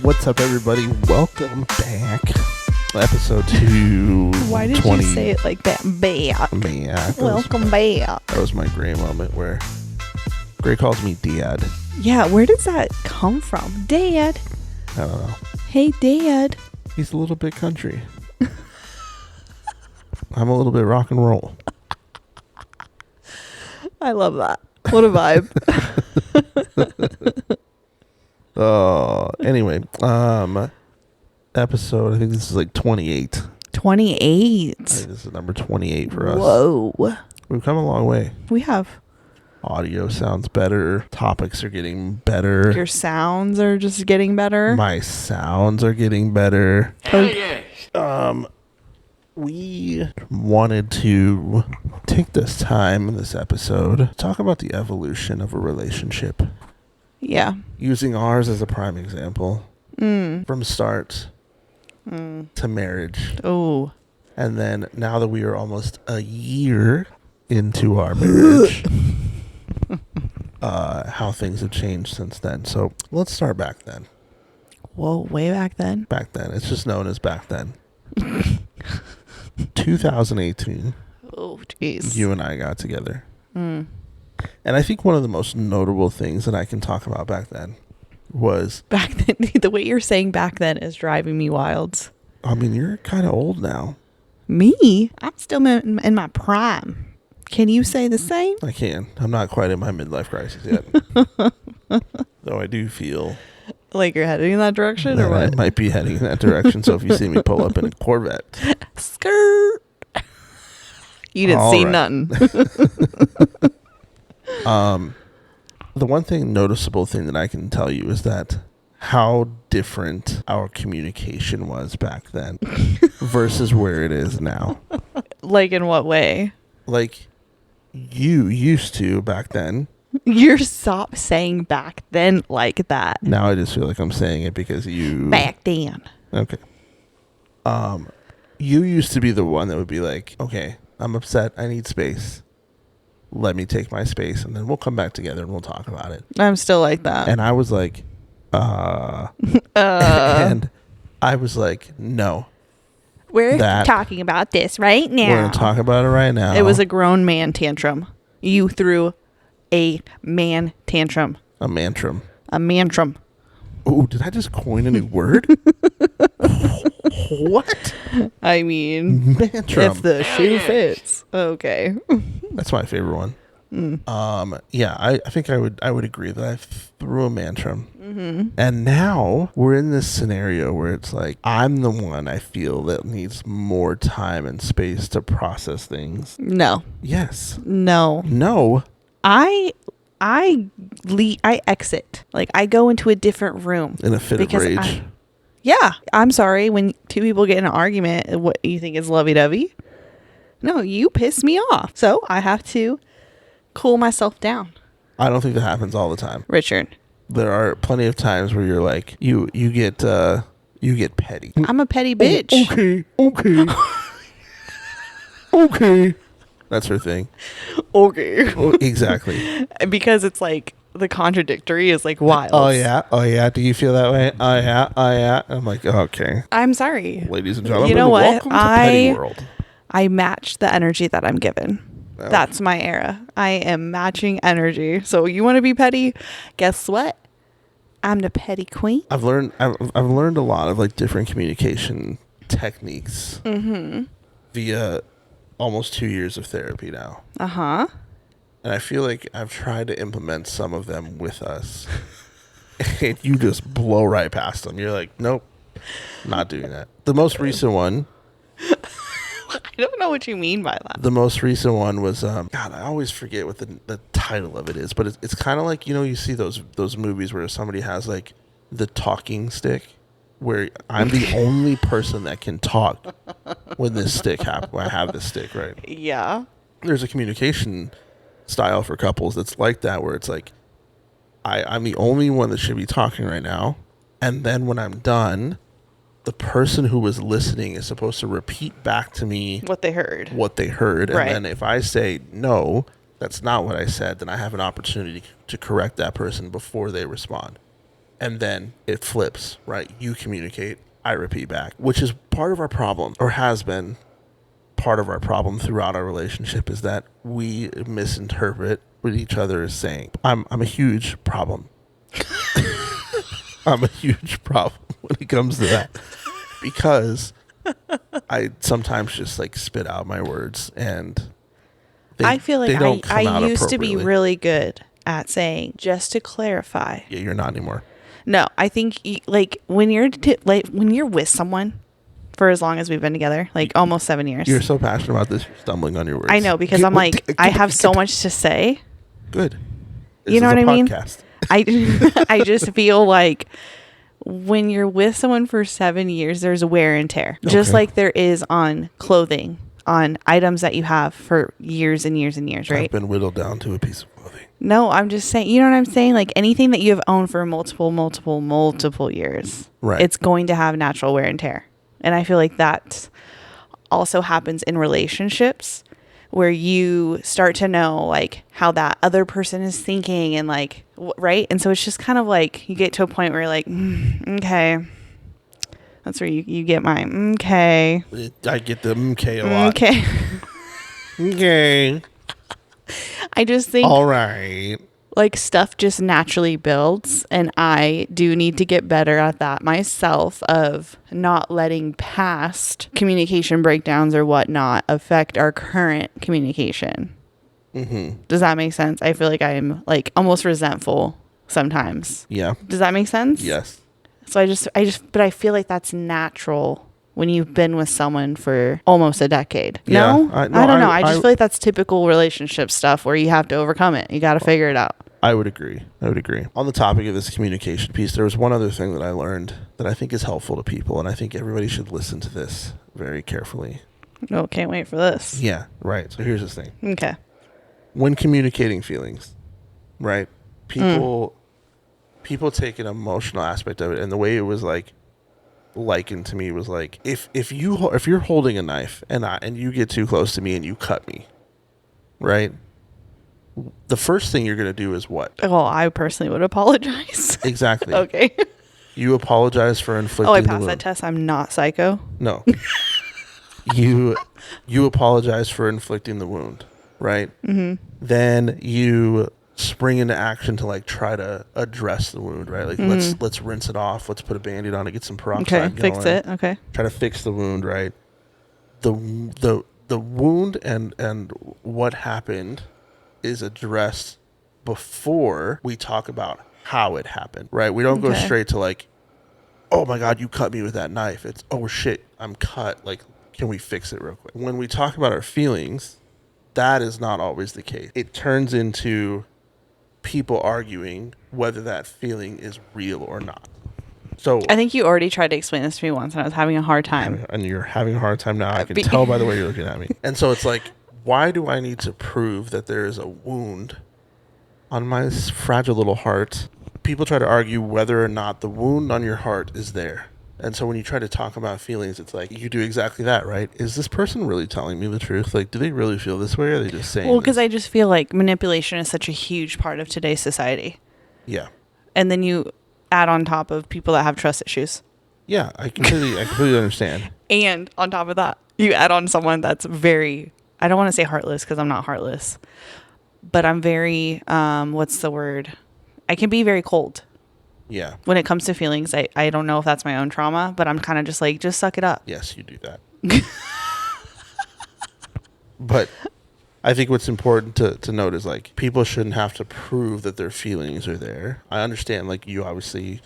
What's up, everybody? Welcome back. Episode 2. Why did you say it like that? Back. Welcome back. That was my Gray moment where Gray calls me Dad. Yeah, where does that come from? Dad. I don't know. Hey, Dad. He's a little bit country. I'm a little bit rock and roll. I love that. What a vibe. Anyway, episode, I think this is like 28. 28. I think this is number 28 for us. Whoa. We've come a long way. We have. Audio sounds better. Topics are getting better. Your sounds are just getting better. My sounds are getting better. Hell yeah. We wanted to take this time in this episode to talk about the evolution of a relationship. Yeah. Using ours as a prime example. From start to marriage. Oh. And then now that we are almost a year into our marriage, how things have changed since then. So let's start back then. Whoa, way back then? Back then. It's just known as back then. 2018. Oh, jeez. You and I got together. And I think one of the most notable things that I can talk about back then was... Back then, the way you're saying back then is driving me wild. I mean, you're kind of old now. Me? I'm still in my prime. Can you say the same? I can. I'm not quite in my midlife crisis yet. Though I do feel... Like you're heading in that direction or I what? might be heading in that direction. So if you see me pull up in a Corvette... Skirt. You didn't All see right. nothing. The one noticeable thing that I can tell you is that how different our communication was back then versus where it is now. Like in what way? Like you used to back then. You're stop saying back then like that. Now I just feel like I'm saying it because you... Back then. Okay. You used to be the one that would be like, okay, I'm upset. I need space. Let me take my space, and then we'll come back together and we'll talk about it. I'm still like that. And I was like, and I was like, no. We're talking about this right now. We're going to talk about it right now. It was a grown man tantrum. You threw a man tantrum. A mantrum. A mantrum. Oh, did I just coin a new word? What? I mean, mantrum. if the shoe fits. Okay. That's my favorite one. Yeah, I think I would agree that I threw a mantrum. And now we're in this scenario where it's like I'm the one I feel that needs more time and space to process things. No. Yes. No. I exit. Like I go into a different room In a fit of rage. Yeah, I'm sorry. When two people get in an argument, what you think is lovey-dovey? No, you piss me off. So I have to cool myself down. I don't think that happens all the time. Richard. There are plenty of times where you're like, you get petty. I'm a petty bitch. Okay. Okay. That's her thing. Okay. Oh, exactly. Because it's like the contradictory is like wild. Oh yeah. Do you feel that way? Oh yeah. I'm like, okay. I'm sorry. Ladies and gentlemen, You know what? welcome to Petty World. I match the energy that I'm given. Oh. That's my era. I am matching energy. So you want to be petty? Guess what? I'm the petty queen. I've learned a lot of like different communication techniques via almost 2 years of therapy now. Uh-huh. And I feel like I've tried to implement some of them with us. And you just blow right past them. You're like, nope, not doing that. The most recent one. I don't know what you mean by that. The most recent one was, God, I always forget what the title of it is. But it's kind of like, you see those movies where somebody has like the talking stick. Where I'm the only person that can talk when this stick happens. When I have this stick, right? Yeah. There's a communication style for couples that's like that, where it's like, I'm the only one that should be talking right now. And then when I'm done, the person who was listening is supposed to repeat back to me what they heard. Right. And then if I say, no, that's not what I said, then I have an opportunity to correct that person before they respond. And then it flips, right? You communicate, I repeat back, which is part of our problem, or has been part of our problem throughout our relationship, is that we misinterpret what each other is saying. I'm a huge problem. I'm a huge problem when it comes to that, because I sometimes just like spit out my words, and I feel like I used to be appropriately. really good at saying, just to clarify. Yeah, you're not anymore. No, I think like when you're when you're with someone for as long as we've been together, like almost 7 years. You're so passionate about this, you're stumbling on your words. I know, because I'm like, I have so much to say. Good. You know what I mean? Podcast. I just feel like when you're with someone for 7 years, there's wear and tear, just Okay. like there is on clothing, on items that you have for years and years and years, right? I've been whittled down to a piece of clothing. No, I'm just saying, you know what I'm saying? Like anything that you have owned for multiple years, Right. it's going to have natural wear and tear. And I feel like that also happens in relationships, where you start to know like how that other person is thinking and like, right? And so it's just kind of like you get to a point where you're like, okay. That's where you get my, okay. I get the MK a lot. Okay. Okay. I just think All right. like stuff just naturally builds, and I do need to get better at that myself, of not letting past communication breakdowns or whatnot affect our current communication. Mm-hmm. Does that make sense? I feel like I'm like almost resentful sometimes. Yeah. Does that make sense? Yes. So but I feel like that's natural when you've been with someone for almost a decade. Yeah, No? I I don't know. I just I- feel like that's typical relationship stuff where you have to overcome it. You got to figure it out. I would agree. On the topic of this communication piece, there was one other thing that I learned that I think is helpful to people, and I think everybody should listen to this very carefully. Oh, can't wait for this. Yeah, right. So here's this thing. Okay. When communicating feelings, right? People take an emotional aspect of it, and the way it was like likened to me was like, if you're holding a knife and you get too close to me and you cut me, right? The first thing you're going to do is what? Well, I personally would apologize. Exactly. Okay. You apologize for inflicting Oh, I the passed wound. that test. I'm not psycho. No. you apologize for inflicting the wound, right? Mm-hmm. Then you spring into action to like try to address the wound, right? Like let's rinse it off. Let's put a Band-Aid on it, get some peroxide Okay. Fix going. it. Okay. Try to fix the wound, right? The wound and what happened is addressed before we talk about how it happened, right? We don't go Okay. straight to like, oh my God, you cut me with that knife. It's, oh shit, I'm cut. Like, can we fix it real quick? When we talk about our feelings, that is not always the case. It turns into people arguing whether that feeling is real or not. So, I think you already tried to explain this to me once, and I was having a hard time. and you're having a hard time now. I can Be- tell by the way you're looking at me. And so it's like, why do I need to prove that there is a wound on my fragile little heart? People try to argue whether or not the wound on your heart is there. And so when you try to talk about feelings, it's like, you do exactly that, right? Is this person really telling me the truth? Like, do they really feel this way, or are they just saying Well, because this? I just feel like manipulation is such a huge part of today's society. Yeah. And then you add on top of people that have trust issues. Yeah, I completely understand. And on top of that, you add on someone that's very, I don't want to say heartless because I'm not heartless, but I'm very, what's the word? I can be very cold Yeah. when it comes to feelings. I don't know if that's my own trauma, but I'm kind of just like, just suck it up. Yes, you do that. But I think what's important to note is like, people shouldn't have to prove that their feelings are there. I understand, like, you obviously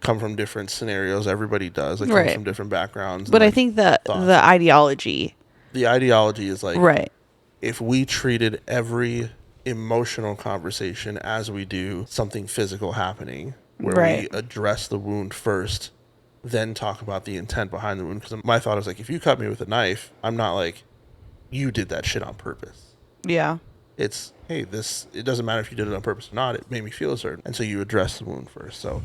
come from different scenarios. Everybody does. Like, Right. come from different backgrounds. But and, I like, think that thoughts. the ideology, The ideology is like, right. if we treated every emotional conversation as we do something physical happening, where Right. we address the wound first, then talk about the intent behind the wound. Because my thought is like, if you cut me with a knife, I'm not like, you did that shit on purpose. Yeah. It's, hey, it doesn't matter if you did it on purpose or not. It made me feel a certain. And so you address the wound first. So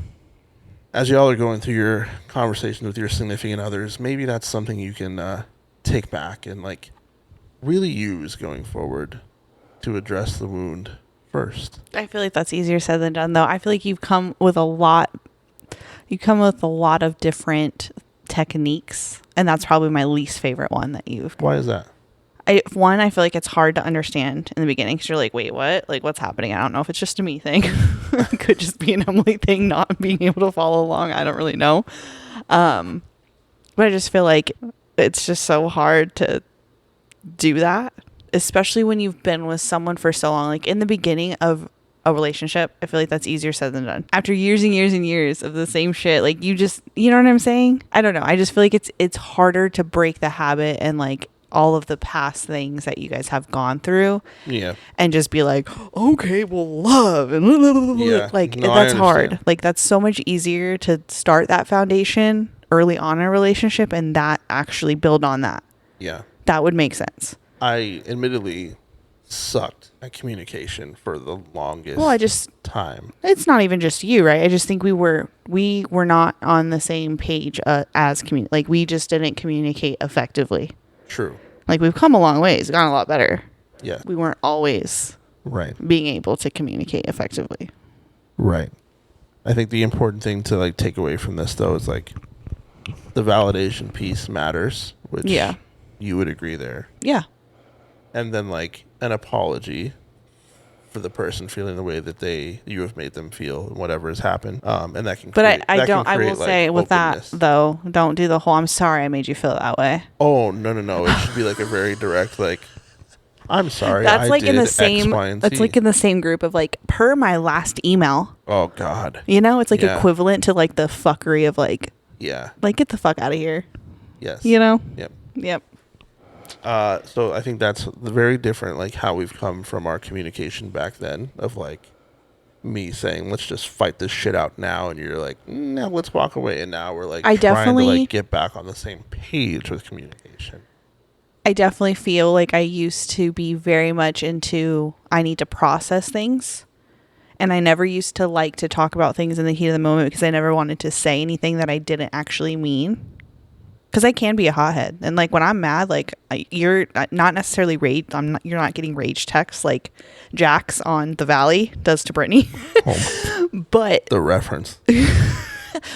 as y'all are going through your conversations with your significant others, maybe that's something you can take back and like really use going forward to address the wound first. I feel like that's easier said than done, though. I feel like you've come with a lot You come with a lot of different techniques, and that's probably my least favorite one that you've. Why is that? I feel like it's hard to understand in the beginning because you're like, wait, what? Like, what's happening? I don't know if it's just a me thing. It could just be an Emily thing, not being able to follow along. I don't really know. But I just feel like it's just so hard to do that, especially when you've been with someone for so long. Like in the beginning of a relationship, I feel like that's easier said than done. After years and years and years of the same shit, like you know what I'm saying? I don't know. I just feel like it's harder to break the habit and like all of the past things that you guys have gone through. Yeah. And just be like, okay, well, love and like No, that's hard. Like that's so much easier to start that foundation early on in a relationship and that actually build on that. Yeah. That would make sense. I admittedly sucked at communication for the longest time. It's not even just you, right? I just think we were not on the same page as like we just didn't communicate effectively. True. Like we've come a long ways, gotten a lot better. Yeah. We weren't always right being able to communicate effectively. Right. I think the important thing to like take away from this though is like the validation piece matters, which you would agree there. Yeah. And then like an apology for the person feeling the way that you have made them feel and whatever has happened. And that can But I will say with that though, don't do the whole I'm sorry I made you feel that way. Oh, no. It should be like a very direct like I'm sorry. That's like in the X, same Y, and that's Z. like in the same group of like per my last email. Oh God. You know, it's like equivalent to like the fuckery of like get the fuck out of here. Yes. You know? Yep. So I think that's very different, like how we've come from our communication back then of like me saying, let's just fight this shit out now. And you're like, no, let's walk away. And now we're like trying to like get back on the same page with communication. I definitely feel like I used to be very much into, I need to process things. And I never used to like to talk about things in the heat of the moment because I never wanted to say anything that I didn't actually mean. Because I can be a hothead, and like when I'm mad, like you're not necessarily rage. You're not getting rage texts like Jax on The Valley does to Brittany. But the reference.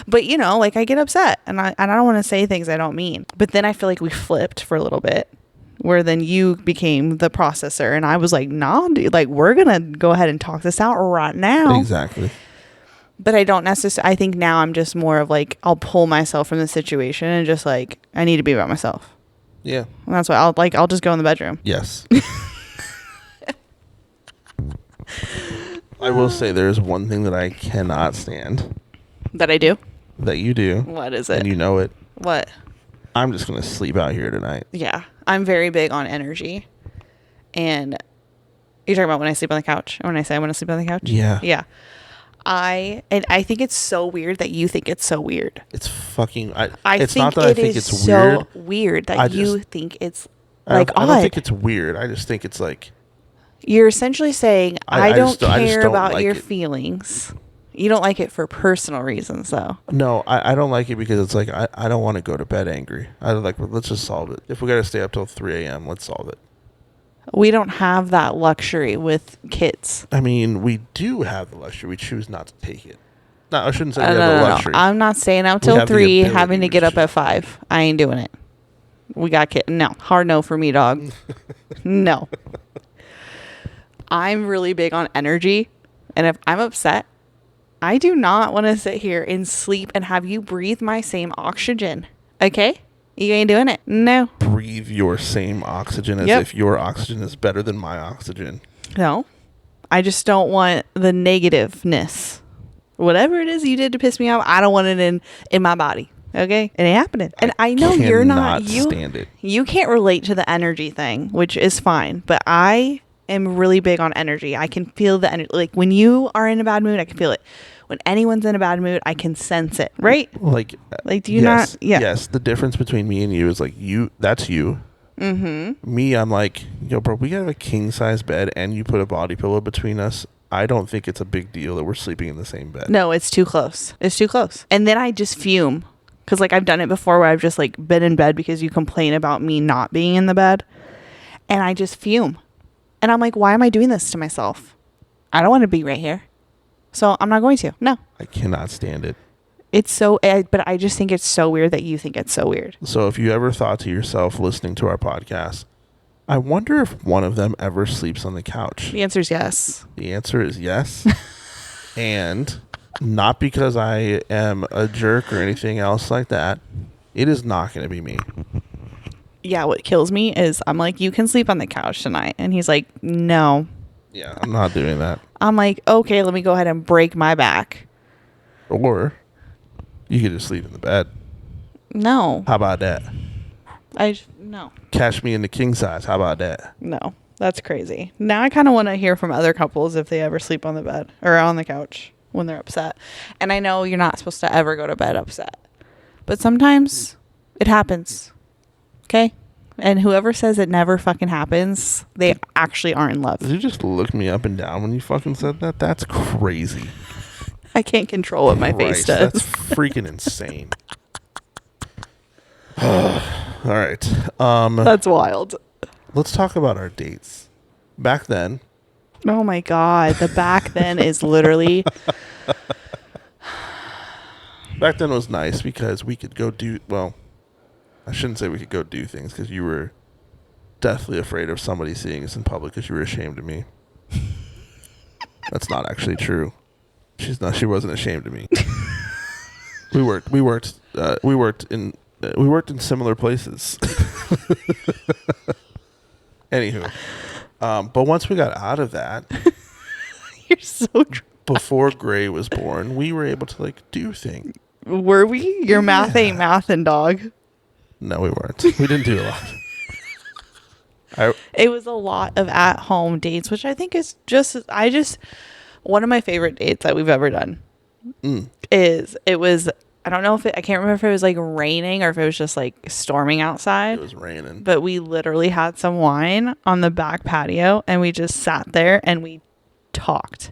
But you know, like I get upset, and I don't want to say things I don't mean. But then I feel like we flipped for a little bit, where then you became the processor, and I was like, nah, dude, like we're gonna go ahead and talk this out right now. Exactly. But I don't necessarily, I think now I'm just more of like, I'll pull myself from the situation and just like, I need to be about myself. Yeah. And that's why I'll just go in the bedroom. Yes. I will say there's one thing that I cannot stand. That I do? That you do. What is it? And you know it. What? I'm just going to sleep out here tonight. Yeah. I'm very big on energy. And you're talking about when I sleep on the couch? Or when I say I want to sleep on the couch? Yeah. Yeah. I think it's so weird that you think it's so weird. It's fucking. It's not that I think it's so weird that you think it's like odd. I don't think it's weird. I just think it's like you're essentially saying I don't care about like your it. feelings. You don't like it for personal reasons, though. No, I don't like it because it's like I don't want to go to bed angry. I like let's just solve it. If we got to stay up till 3 a.m., let's solve it. We don't have that luxury with kids. I mean, we do have the luxury. We choose not to take it. No, I shouldn't say we have the luxury. No. I'm not staying out till 3, having to get up at 5. I ain't doing it. We got kids. No. Hard no for me, dog. No. I'm really big on energy. And if I'm upset, I do not want to sit here and sleep and have you breathe my same oxygen. Okay? You ain't doing it. No. Breathe your same oxygen as if your oxygen is better than my oxygen. No. I just don't want the negativeness. Whatever it is you did to piss me off, I don't want it in my body. Okay? It ain't happening. And I know you're not. Stand it. You can't relate to the energy thing, which is fine. But I am really big on energy. I can feel the energy. Like when you are in a bad mood, I can feel it. When anyone's in a bad mood, I can sense it, right? Like do you not? Yeah. Yes. The difference between me and you is like that's you. Mm-hmm. Me, I'm like, yo, bro, we got a king size bed and you put a body pillow between us. I don't think it's a big deal that we're sleeping in the same bed. No, it's too close. It's too close. And then I just fume. Because like I've done it before where I've just like been in bed because you complain about me not being in the bed. And I just fume. And I'm like, why am I doing this to myself? I don't want to be right here. So I'm not going to. No. I cannot stand it. It's so, but I just think it's so weird that you think it's so weird. So if you ever thought to yourself listening to our podcast, I wonder if one of them ever sleeps on the couch. The answer is yes. The answer is yes. And not because I am a jerk or anything else like that. It is not going to be me. Yeah, what kills me is I'm like, you can sleep on the couch tonight. And he's like, no. Yeah, I'm not doing that. I'm like, okay, let me go ahead and break my back. Or you could just sleep in the bed. No. How about that? No. Catch me in the king size. How about that? No. That's crazy. Now I kind of want to hear from other couples if they ever sleep on the bed or on the couch when they're upset. And I know you're not supposed to ever go to bed upset. But sometimes it happens. Okay? And whoever says it never fucking happens, they actually aren't in love. Did you just look me up and down when you fucking said that? That's crazy. I can't control what my face does. That's freaking insane. All right. That's wild. Let's talk about our dates. Back then. Oh my God. The back then is literally. Back then was nice because we could go do, well, I shouldn't say we could go do things because you were deathly afraid of somebody seeing us in public because you were ashamed of me. That's not actually true. She wasn't ashamed of me. We worked in similar places. Anywho, but once we got out of that, You're so drunk. before Gray was born, we were able to like do things. Were we? Your math ain't mathin', dog. No, we weren't. We didn't do a lot. It was a lot of at-home dates, which I think is one of my favorite dates that we've ever done. I don't know I can't remember if it was like raining or if it was just like storming outside. It was raining. But we literally had some wine on the back patio and we just sat there and we talked.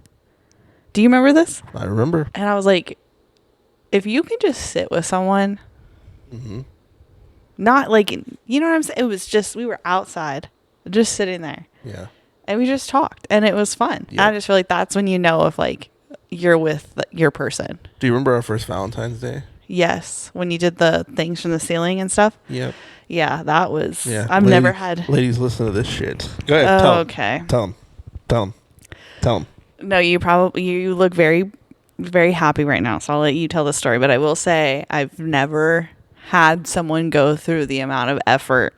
Do you remember this? I remember. And I was like, if you can just sit with someone, not like, you know what I'm saying? It was just, we were outside, just sitting there. Yeah. And we just talked and it was fun. Yep. I just feel like that's when you know if like you're with your person. Do you remember our first Valentine's Day? Yes. When you did the things from the ceiling and stuff. Yep. Yeah, that was, Yeah. I've never had. Ladies, listen to this shit. Go ahead. Oh, Tell 'em. okay. Tell them. No, you look very, very happy right now. So I'll let you tell the story. But I will say I've never had someone go through the amount of effort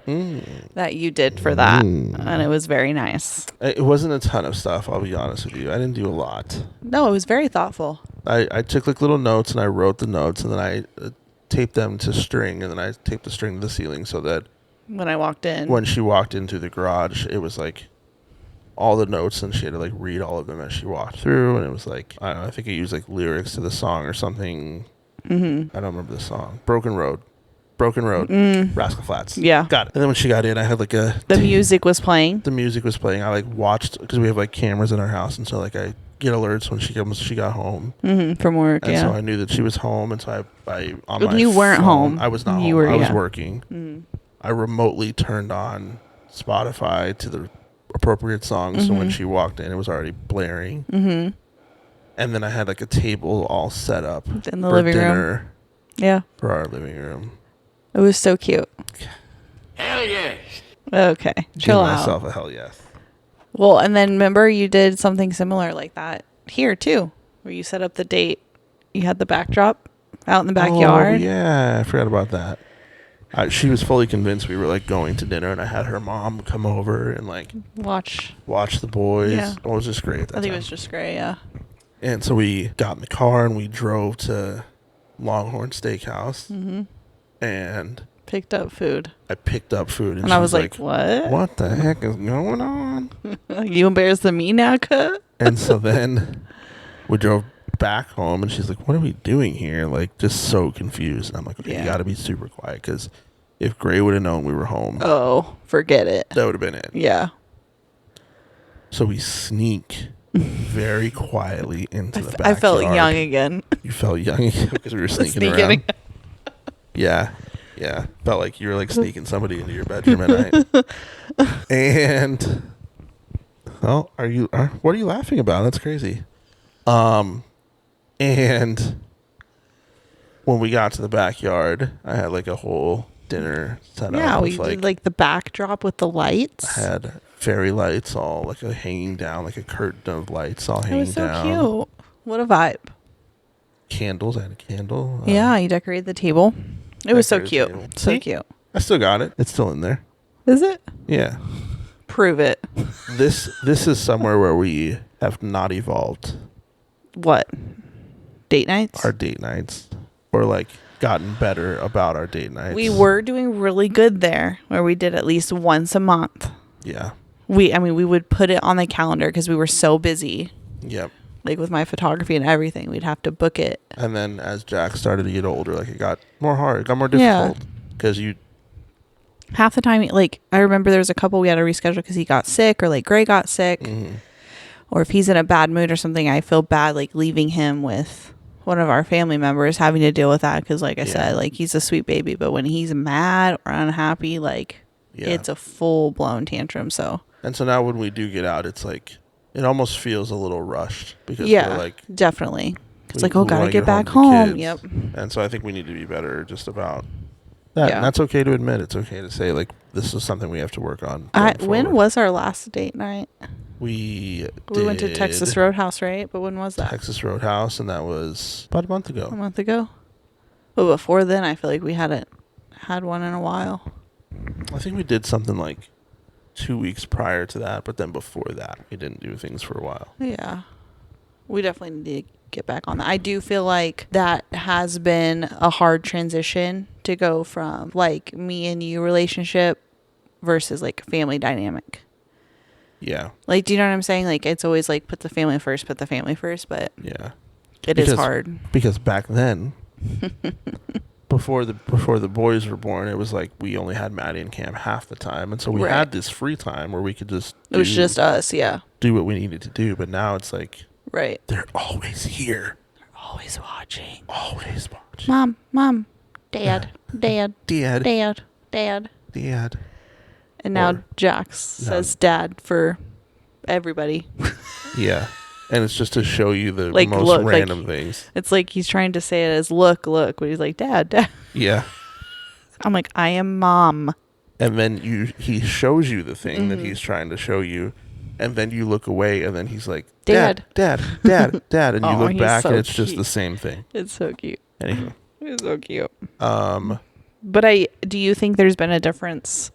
that you did for that. And it was very nice. It wasn't a ton of stuff, I'll be honest with you. I didn't do a lot. No, it was very thoughtful. I took like little notes and I wrote the notes and then I taped them to string and then I taped the string to the ceiling so that When I walked in. when she walked into the garage, it was like all the notes and she had to like read all of them as she walked through. And it was like, I don't know, I think I used like lyrics to the song or something. I don't remember the song. Broken Road, Rascal Flatts. Yeah. Got it. And then when she got in, I had like the music was playing. the music was playing. I like watched because we have like cameras in our house, and so like I get alerts when she got home, From work. and Yeah. so I knew that she was home, and so I on But my you weren't phone- home. I was not You home. were- I was yeah. working. I remotely turned on Spotify to the appropriate songs, so when she walked in, it was already blaring. And then I had like a table all set up In the for living room. dinner Yeah. for our living room. It was so cute. Hell yes. Okay. Give Chill out. myself a hell yes. Well, and then remember you did something similar like that here too, where you set up the date. You had the backdrop out in the backyard. Oh, yeah, I forgot about that. She was fully convinced we were like going to dinner, and I had her mom come over and like Watch. watch the boys. Yeah. It was just great at that I think it time. was just great. Yeah. And so we got in the car and we drove to Longhorn Steakhouse, and Picked up food. I picked up food, And she I was like, what? "What the heck is going on?" You embarrassed the me now, cut? And so then we drove back home, and she's like, "What are we doing here?" Like, just so confused. And I'm like, "Okay, Yeah. you got to be super quiet because if Gray would have known we were home, Oh, forget it. that would have been it." Yeah. So we sneak very quietly into the backyard. I felt young again. You felt young because we were sneaking Sneaking around. in. Yeah. Felt like you were like sneaking somebody into your bedroom at night. And what are you laughing about? That's crazy. And when we got to the backyard, I had like a whole dinner set Yeah, up. we with, did like the backdrop with the lights. I had fairy lights all like hanging down, like a curtain of lights all It hanging was so down. cute. What a vibe. Candles. I had a candle. Yeah, you decorated the table. It was so decorated cute. the table. So See? cute. I still got it. It's still in there. Is it? Yeah. Prove it. This is somewhere where we have not evolved What? Date nights? our date nights, or like gotten better about our date nights. We were doing really good there, where we did at least once a month. Yeah. We would put it on the calendar because we were so busy, Yep. like with my photography and everything. We'd have to book it. And then as Jack started to get older, like it got more hard, it got more Yeah. difficult because you. Half the time, like I remember there was a couple we had to reschedule because he got sick or like Gray got sick, Mhm. or if he's in a bad mood or something, I feel bad like leaving him with one of our family members having to deal with that because like I said, like he's a sweet baby, but when he's mad or unhappy, like Yeah. it's a full blown tantrum. So And so now when we do get out, it's like it almost feels a little rushed because yeah, we're like definitely. It's we- like, oh, we gotta wanna get back to the home. kids. Yep. And so I think we need to be better just about that. Yeah. And that's okay to admit. It's okay to say like this is something we have to work on. When was our last date night? we We went to Texas did Roadhouse, right? But when was that? Texas Roadhouse, and that was about a month A ago. month ago. But before then, I feel like we hadn't had one in a while. I think we did something like 2 weeks prior to that, but then before that, we didn't do things for a while. Yeah. We definitely need to get back on that. I do feel like that has been a hard transition to go from like me and you relationship versus like family dynamic. Yeah, Like, do you know what I'm saying? Like, it's always like put the family first, but yeah. it is Because- hard. Because back then, before the boys were born, it was like we only had Maddie and Cam half the time, and so we Right. had this free time where we could just It was just us. Yeah. do what we needed to do. But now it's like Right. they're always here, Always watching. always watching. Mom, Dad, Dad, Dad. Dad. And now Or- Jax says dad for everybody. Yeah, and it's just to show you the Like, most look, like- random things. It's like he's trying to say it as look, but he's like, Dad. Yeah. I'm like, I am mom. And then he shows you the thing Mm-hmm. that he's trying to show you, and then you look away, and then he's like, Dad. Dad, and you Oh, look he's back, so and it's just cute. the same thing. It's so cute. Anyway, It's so cute. um, But do you think there's been a difference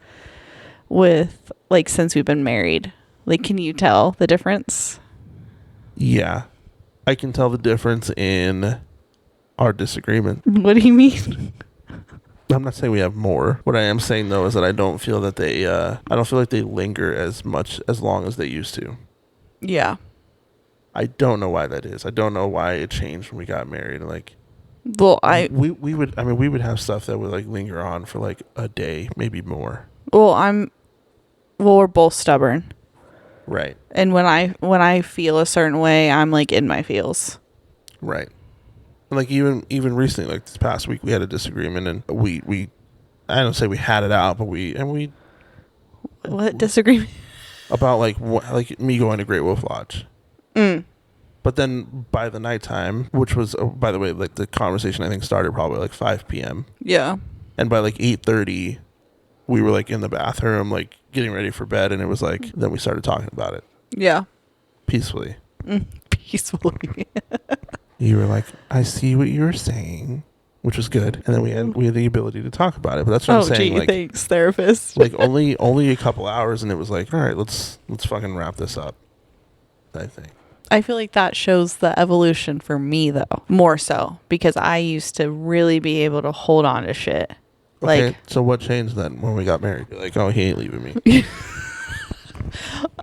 with like since we've been married? Like, can you tell the difference? yeah, I can tell the difference in our disagreement. What do you mean? I'm not saying we have more. What I am saying though is that I don't feel that I don't feel like they linger as long as they used to. Yeah. I don't know why that is. I don't know why it changed when we got married. Like, Well, we would have stuff that would like linger on for like a day, maybe more. we're both stubborn. Right. And when I feel a certain way, I'm like in my feels. Right. And like even recently, like this past week, we had a disagreement, and we I don't say we had it out, but we What disagreement? about like me going to Great Wolf Lodge. Mm. But then by the nighttime, which was by the way, like the conversation I think started probably like 5 p.m. Yeah. and by like 8:30, we were like in the bathroom, like getting ready for bed, and it was like then we started talking about it Yeah. peacefully. Peacefully. You were like, I see what you were saying, which was good, and then we had the ability to talk about it. But that's what I'm saying. Like, thanks, therapist. like only a couple hours, and it was like, all right, let's fucking wrap this up. I think. I feel like that shows the evolution for me though, more so because I used to really be able to hold on to shit. Okay, Like, so what changed then when we got married? You're like, oh, he ain't leaving me.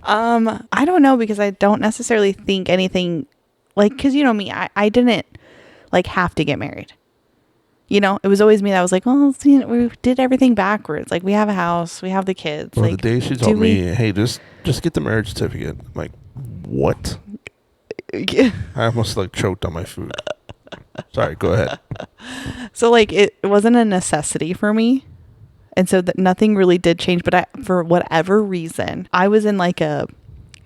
I don't know because I don't necessarily think anything like, cause you know me, I didn't like have to get married. You know, it was always me that was like, well, see, we did everything backwards. Like we have a house, we have the kids. Well, like the day she do told me, we- hey, just get the marriage certificate. I'm like, what? I almost like choked on my food. Sorry, go ahead. So like it wasn't a necessity for me. And so that nothing really did change, but for whatever reason, I was in like a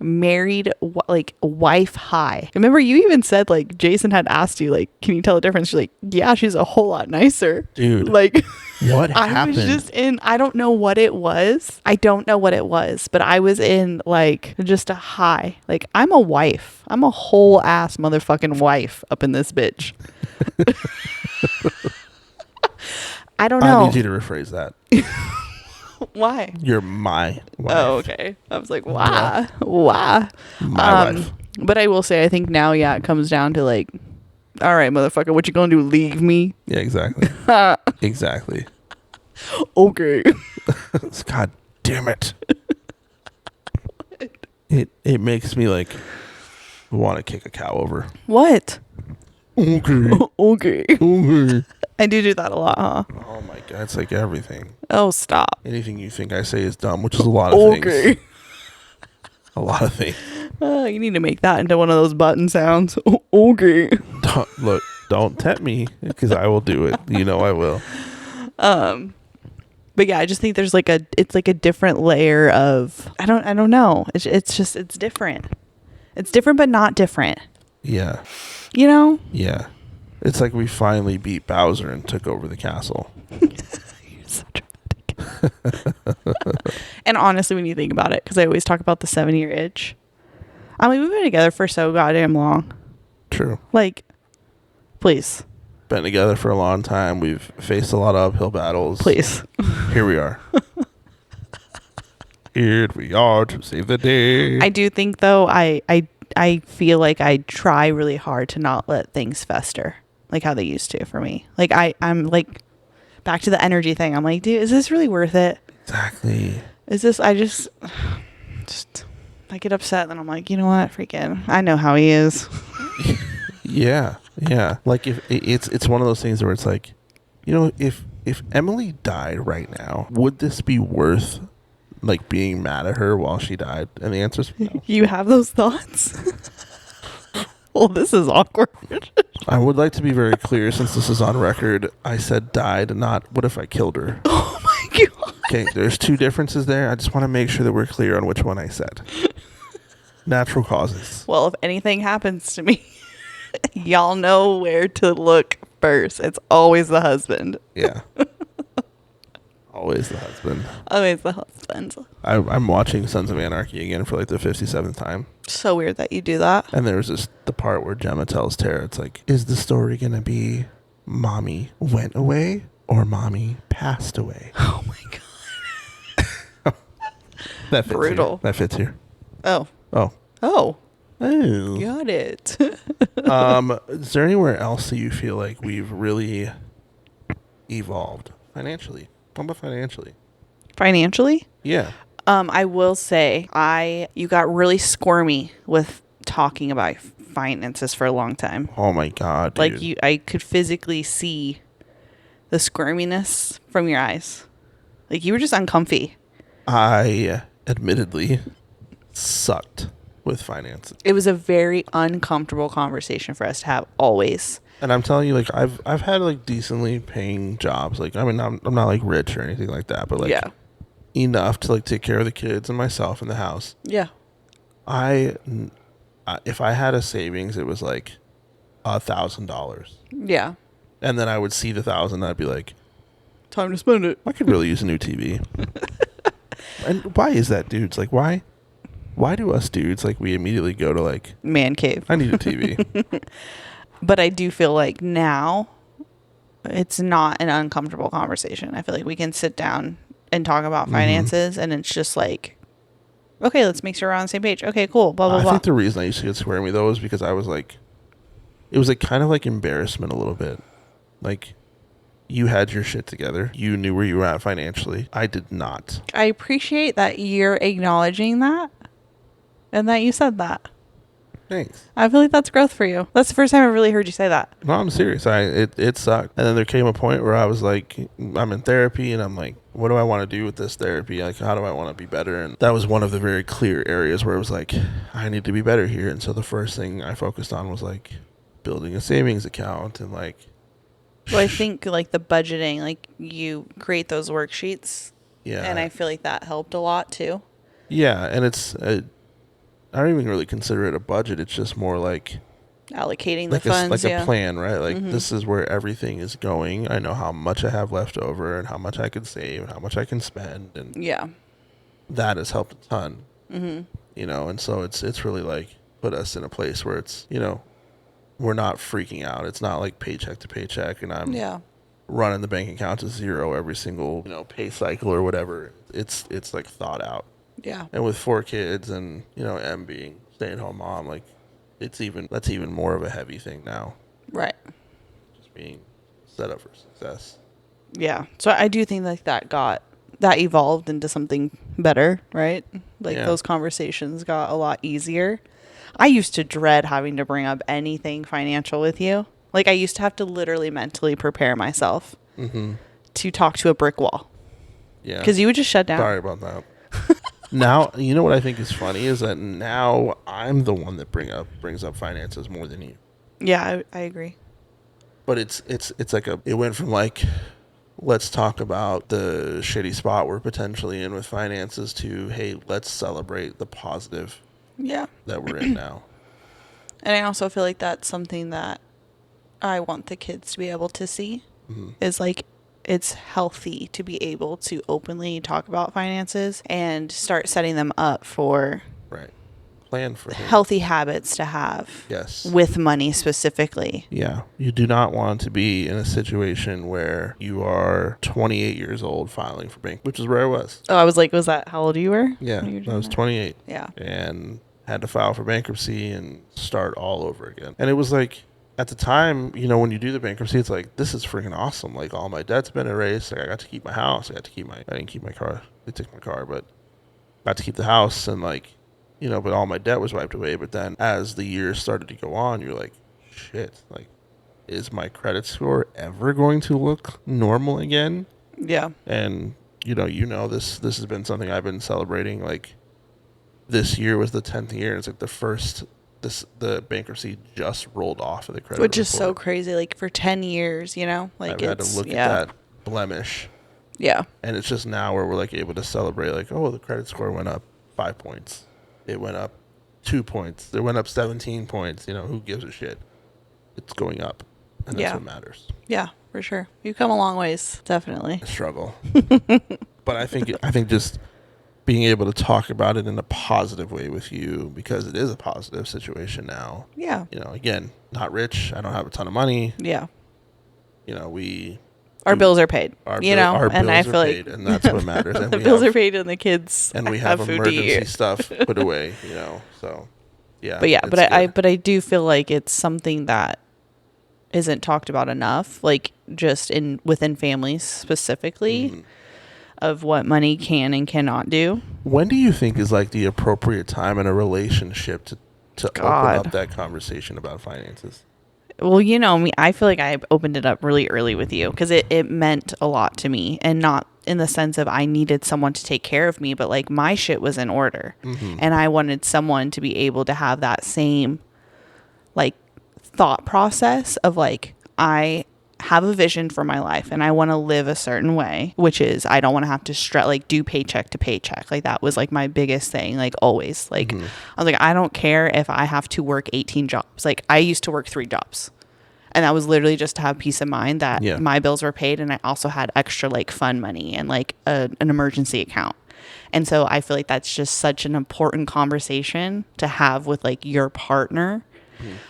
married, like wife high. Remember you even said like Jason had asked you like, can you tell the difference? She's like, yeah, she's a whole lot nicer. Dude. Like What I happened? was just I don't know what it was. I don't know what it was, but I was in like just a high. Like I'm a wife. I'm a whole ass motherfucking wife up in this bitch. I don't know. I need you to rephrase that. Why? You're my wife. Oh, okay. I was like, why? Why? My wife. But I will say, I think now, yeah, it comes down to like, all right, motherfucker, what you gonna do? Leave me? Yeah, exactly. Exactly. Okay. God damn it. It makes me like want to kick a cow over. What? Okay. Okay. Okay. I do that a lot, huh? Oh my god, it's like everything. Oh, stop. Anything you think I say is dumb, which is a lot of Okay. things. A lot of things. You need to make that into one of those button sounds. Okay. Don't tempt me because I will do it. You know I will. But yeah, I just think there's it's like a different layer of I don't know. It's just it's different. It's different but not different. Yeah. You know? Yeah. It's like we finally beat Bowser and took over the castle. You're so dramatic. And honestly, when you think about it, because I always talk about the 7-year itch. I mean, we've been together for so goddamn long. True. Like, please. Been together for a long time. We've faced a lot of uphill battles. Please. Here we are. Here we are to save the day. I do think, though, I feel like I try really hard to not let things fester like how they used to for me. Like, I'm like, back to the energy thing. I'm like, dude, is this really worth it? Exactly. Is this, I just I get upset and then I'm like, you know what? Freaking, I know how he is. Yeah. Yeah. Like if it's one of those things where it's like, you know, if Emily died right now, would this be worth like being mad at her while she died? And the answer is no. You have those thoughts? Well, this is awkward. I would like to be very clear, since this is on record. I said died, not what if I killed her. Oh my god. Okay, there's two differences there. I just want to make sure that we're clear on which one I said. Natural causes. Well, if anything happens to me, y'all know where to look first. It's always the husband. Yeah. Always the husband. Always the husband. I'm watching Sons of Anarchy again for like the 57th time. So weird that you do that. And there's the part where Gemma tells Tara, it's like, is the story going to be mommy went away or mommy passed away? Oh my god. That fits Brutal. Here. That fits here. Oh. Oh. Oh. Oh. Got it. Is there anywhere else that you feel like we've really evolved financially? What about financially? Financially? Yeah. I will say you got really squirmy with talking about finances for a long time. Oh my god, dude. Like I could physically see the squirminess from your eyes. Like you were just uncomfy. I admittedly sucked with finances. It was a very uncomfortable conversation for us to have always. And I'm telling you, like I've had like decently paying jobs. Like I mean, I'm not like rich or anything like that, but like Yeah. enough to like take care of the kids and myself in the house. Yeah. If I had a savings, it was like $1,000, Yeah. and then I would see the 1,000. I'd be like, Time to spend it. I could really use a new TV. And why is that, dudes? Like, why do us dudes like we immediately go to like, Man cave. I need a TV? But I do feel like now it's not an uncomfortable conversation. I feel like we can sit down and talk about finances, and it's just like, okay, let's make sure we're on the same page. Okay, cool. Blah, blah, I blah. think the reason I used to get squirmy though is because I was like, it was like kind of like embarrassment a little bit. Like, you had your shit together. You knew where you were at financially. I did not. I appreciate that you're acknowledging that and that you said that. Thanks. I feel like that's growth for you. That's the first time I really heard you say that. No, I'm serious. It sucked. And then there came a point where I was like, I'm in therapy and I'm like, what do I want to do with this therapy? Like, how do I want to be better? And that was one of the very clear areas where it was like, I need to be better here. And so the first thing I focused on was like building a savings account and like. Well, I think like the budgeting, like you create those worksheets. Yeah. And I feel like that helped a lot too. Yeah. And it's, I don't even really consider it a budget. It's just more like Allocating like the funds. a plan, right? Like this is where everything is going. I know how much I have left over and how much I can save and how much I can spend, and Yeah. that has helped a ton. You know, and so it's really like put us in a place where it's, you know, we're not freaking out. It's not like paycheck to paycheck, and I'm Yeah. running the bank account to zero every single, you know, pay cycle or whatever. It's like thought out. Yeah. And with 4 kids and, you know, Em being stay-at-home mom, like that's even more of a heavy thing now, Right. just being set up for success. Yeah. So I do think like that evolved into something better, right? Like Yeah. those conversations got a lot easier. I used to dread having to bring up anything financial with you. Like I used to have to literally mentally prepare myself to talk to a brick wall Yeah. because you would just shut down. Sorry about that. Now, you know what I think is funny is that now I'm the one that brings up finances more than you. Yeah, I agree. But it's like it went from like, let's talk about the shitty spot we're potentially in with finances to, hey, let's celebrate the positive Yeah. that we're in now. And I also feel like that's something that I want the kids to be able to see is like it's healthy to be able to openly talk about finances and start setting them up for Right. Plan for him. healthy habits to have Yes. with money specifically. Yeah. You do not want to be in a situation where you are 28 years old filing for bank, which is where I was. Oh, I was like, was that how old you were? Yeah. when you were I doing was that? 28. Yeah. And had to file for bankruptcy and start all over again. And it was like, at the time, you know, when you do the bankruptcy, it's like, this is freaking awesome. Like, all my debt's been erased. Like, I got to keep my house. I didn't keep my car. They took my car, but got to keep the house. And like, you know, but all my debt was wiped away. But then as the years started to go on, you're like, shit, like, is my credit score ever going to look normal again? Yeah. And, you know, this has been something I've been celebrating. Like, this year was the 10th year. It's like the bankruptcy just rolled off of the credit Which is so report. crazy. Like for 10 years, you know, like I've had to look at that blemish. Yeah. And it's just now where we're like able to celebrate, like, oh, the credit score went up 5 points. It went up 2 points. It went up 17 points. You know, who gives a shit? It's going up. And that's Yeah. what matters. Yeah, for sure. You've come a long ways. Definitely. I struggle. But I think just being able to talk about it in a positive way with you, because it is a positive situation now. Yeah. You know, again, not rich. I don't have a ton of money. Yeah. You know, Our bills are paid. our you bill- know, our and I bills feel are like paid, and that's what matters. And the we bills have- are paid and the kids and we have food to emergency eat. stuff put away, you know. So, yeah. But yeah, it's but good. I do feel like it's something that isn't talked about enough, like just within families specifically, Mm-hmm. of what money can and cannot do. When do you think is like the appropriate time in a relationship to open God. up that conversation about finances? Well, you know me, I feel like I opened it up really early with you because it meant a lot to me, and not in the sense of I needed someone to take care of me, but like my shit was in order, and I wanted someone to be able to have that same like thought process of like, I have a vision for my life and I want to live a certain way, which is I don't want to have to like do paycheck to paycheck. Like that was like my biggest thing, like always. Like I was like, I don't care if I have to work 18 jobs. Like I used to work 3 jobs. And that was literally just to have peace of mind that Yeah. my bills were paid, and I also had extra like fun money and like an emergency account. And so I feel like that's just such an important conversation to have with like your partner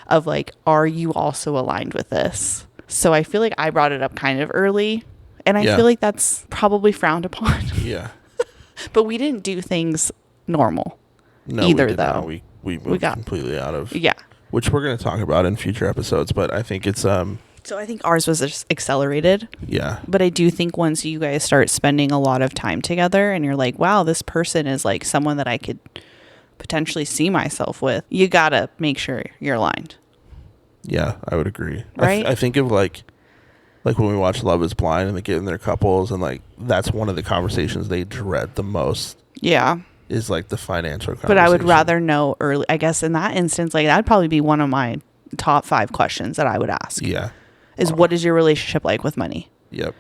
of like, are you also aligned with this? So I feel like I brought it up kind of early, and I Yeah. feel like that's probably frowned upon. Yeah. But we didn't do things normal. No, Either, we did though. not. We moved got- completely out of, Yeah. which we're going to talk about in future episodes. But I think it's So I think ours was just accelerated. yeah, But I do think once you guys start spending a lot of time together and you're like, wow, this person is like someone that I could potentially see myself with, you got to make sure you're aligned. yeah, I would agree. Right? I think of like when we watch Love Is Blind and they get in their couples, and like that's one of the conversations they dread the most Yeah. is like the financial conversation. But I would rather know early. I guess in that instance, like that'd probably be one of my top 5 questions that I would ask Yeah. is what is your relationship like with money? Yep.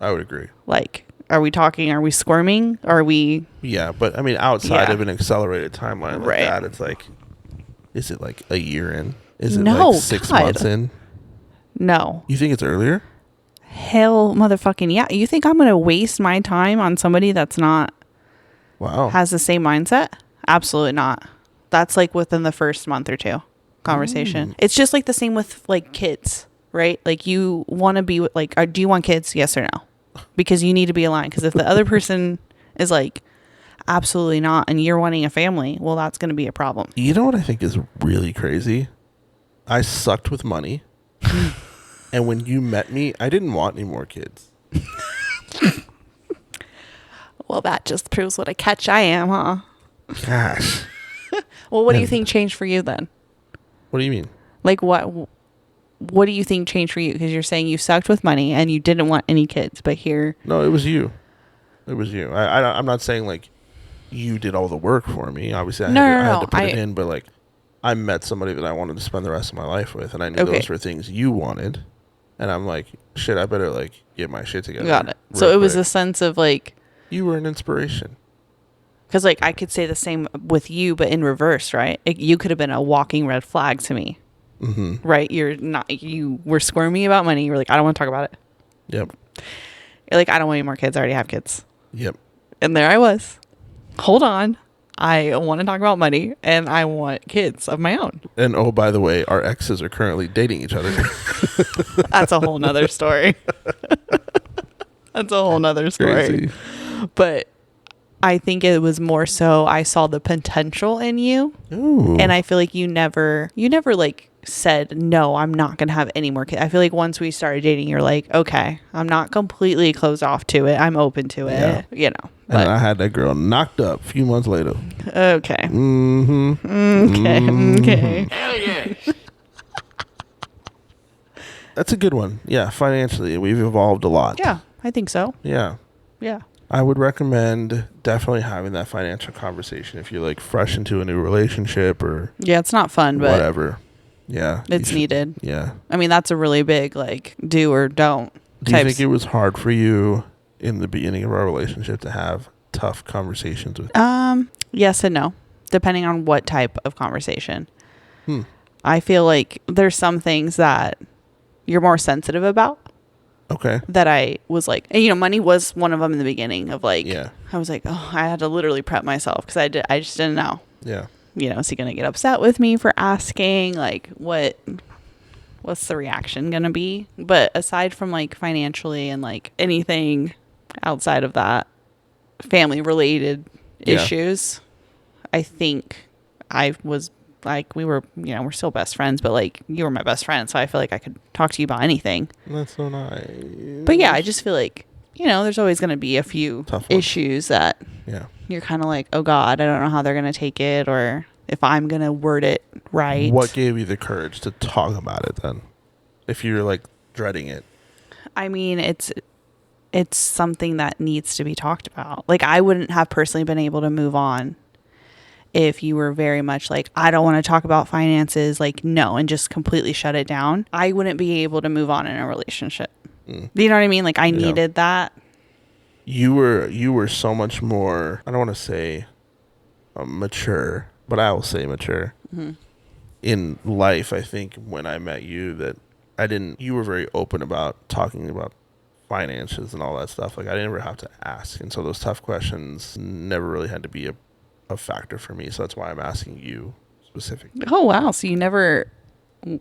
I would agree. Like, are we talking? Are we squirming? Are we? Yeah, but I mean, outside Yeah. of an accelerated timeline like Right. that, it's like, is it like a year in? Is it No, like 6 God. months in? No. You think it's earlier? Hell, motherfucking yeah. You think I'm gonna waste my time on somebody that's not Wow. has the same mindset? Absolutely not. That's like within the first month or two conversation. It's just like the same with like kids, right? Like you want to be with, like, do you want kids? Yes or no? Because you need to be aligned. Because if the other person is like, absolutely not, and you're wanting a family, well, that's going to be a problem. You know what I think is really crazy? I sucked with money. And when you met me, I didn't want any more kids. Well, that just proves what a catch I am, huh? Gosh. Well, what do you And- think changed for you then? What do you mean? Like what do you think changed for you? Because you're saying you sucked with money and you didn't want any kids, but here, No, it was you. It was you. I'm not saying like you did all the work for me. Obviously, I had to put it in, but like I met somebody that I wanted to spend the rest of my life with, and I knew Okay. those were things you wanted. And I'm like, shit, I better like get my shit together. got it. real So it was quick. a sense of like, You were an inspiration. because like I could say the same with you, but in reverse, right? You could have been a walking red flag to me, right? You were squirmy about money. You were like, I don't want to talk about it. Yep. You're like, I don't want any more kids. I already have kids. Yep. And there I was. Hold on. I want to talk about money and I want kids of my own. And oh, by the way, our exes are currently dating each other. That's a whole nother story. That's a whole nother story. Crazy. But I think it was more so I saw the potential in you. Ooh. And I feel like you never like said, no, I'm not going to have any more kids. I feel like once we started dating, you're like, okay, I'm not completely closed off to it. I'm open to it, Yeah. you know. And But I had that girl knocked up a few months later. okay. Mm-hmm. Okay. Hell yeah. That's a good one. Yeah, financially, we've evolved a lot. Yeah, I think so. Yeah. Yeah. I would recommend definitely having that financial conversation if you're like fresh into a new relationship or Yeah, it's not fun, but whatever. Yeah. you it's should- needed. Yeah. I mean, that's a really big like do or don't Do you types. think it was hard for you in the beginning of our relationship to have tough conversations with? Yes and no, depending on what type of conversation. Hmm. I feel like there's some things that you're more sensitive about Okay. that I was like, and, you know, money was one of them in the beginning of like, Yeah. I was like, oh, I had to literally prep myself because I just didn't know, Yeah. you know, is he going to get upset with me for asking? Like what's the reaction going to be? But aside from like financially and like anything outside of that, family related Yeah. issues, I think I was like, we were, you know, we're still best friends, but like you were my best friend. So I feel like I could talk to you about anything. That's so nice. But yeah, I just feel like, you know, there's always going to be a few Tough ones. issues that Yeah. you're kind of like, oh God, I don't know how they're going to take it or if I'm going to word it right. What gave you the courage to talk about it then? If you're like dreading it. I mean, it's something that needs to be talked about. Like I wouldn't have personally been able to move on if you were very much like, I don't want to talk about finances, like no, and just completely shut it down. I wouldn't be able to move on in a relationship. Do you know what I mean? Like I needed that. You were so much more, I don't want to say mature, but I will say mature in life. I think when I met you that you were very open about talking about finances and all that stuff. Like I didn't ever have to ask. And so those tough questions never really had to be a factor for me. So that's why I'm asking you specifically. Oh wow, so you never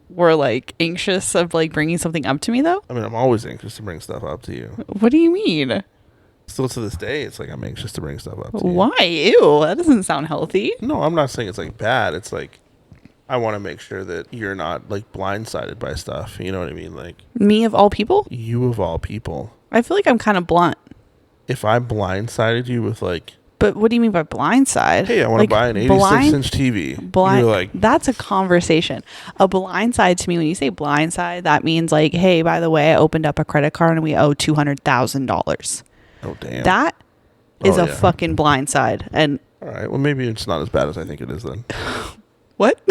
were like anxious of like bringing something up to me though? I mean, I'm always anxious to bring stuff up to you. What do you mean? Still to this day, it's like I'm anxious to bring stuff up to you. Why? Ew, that doesn't sound healthy. No, I'm not saying it's like bad. It's like I want to make sure that you're not like blindsided by stuff. You know what I mean? Like Me of all people? you of all people. I feel like I'm kind of blunt. If I blindsided you with like, But what do you mean by blindside? hey, I want to Like, buy an 86-inch TV. Blind, You're like, that's a conversation. A blind side to me, when you say blind side, that means like, hey, by the way, I opened up a credit card and we owe $200,000. oh damn. That is Oh, a yeah. fucking blind side. And All right. Well, maybe it's not as bad as I think it is then. what?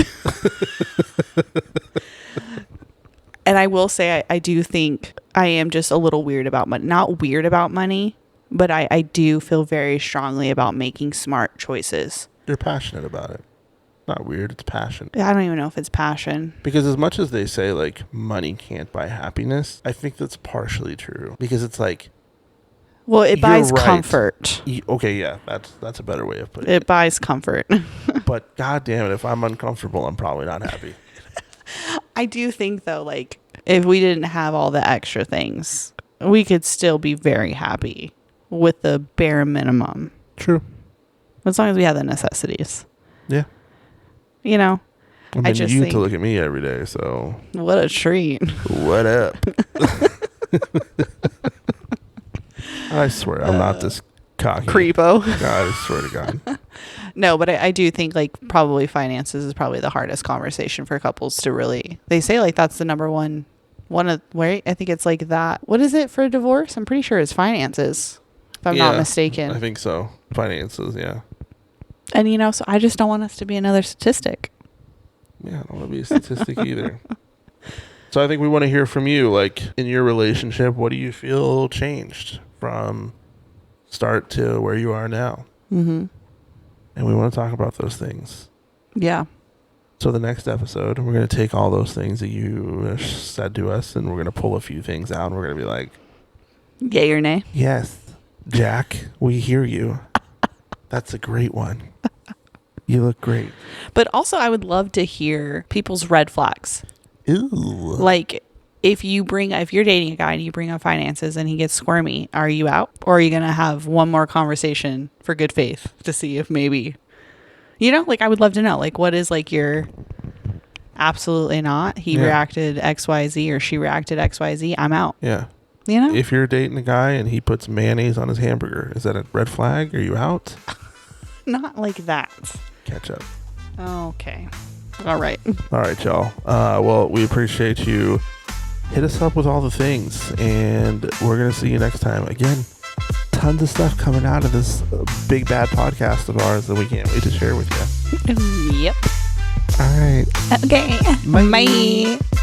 And I will say, I do think I am just a little weird about money. Not weird about money, But I do feel very strongly about making smart choices. You're passionate about it. Not weird. It's passion. I don't even know if it's passion. Because as much as they say like money can't buy happiness, I think that's partially true. Because it's like, Well, it You're buys right. comfort. okay, yeah, that's a better way of putting It buys comfort. But god damn it, if I'm uncomfortable, I'm probably not happy. I do think though, like if we didn't have all the extra things, we could still be very happy with the bare minimum. True. As long as we have the necessities. Yeah. You know? I mean, just you think- to look at me every day, so What a treat. what up? I swear, I'm not this cocky. Creepo. God, I swear to God. No, but I do think like probably finances is probably the hardest conversation for couples to really. They say like that's the number one of where I think it's like that. What is it for a divorce? I'm pretty sure it's finances, if I'm not Yeah, mistaken. I think so. Finances, yeah. And you know, so I just don't want us to be another statistic. Yeah, I don't want to be a statistic either. So I think we want to hear from you. Like, in your relationship, what do you feel changed from start to where you are now? Mm-hmm. And we want to talk about those things. Yeah. So the next episode, we're going to take all those things that you said to us, and we're going to pull a few things out, and we're going to be like, Yay or nay? yes, Jack, we hear you. That's a great one. You look great. But also, I would love to hear people's red flags. Ooh. Like, if you're dating a guy and you bring up finances and he gets squirmy, are you out? Or are you going to have one more conversation for good faith to see if maybe, you know, like I would love to know, like what is like your absolutely not. He reacted XYZ or she reacted XYZ. I'm out. Yeah. You know? If you're dating a guy and he puts mayonnaise on his hamburger, is that a red flag? Are you out? Not like that. Catch up. Okay. All right. All right, y'all. Well, we appreciate you. Hit us up with all the things, and we're going to see you next time. Again, tons of stuff coming out of this big bad podcast of ours that we can't wait to share with you. Yep. All right. Okay. Bye. Bye.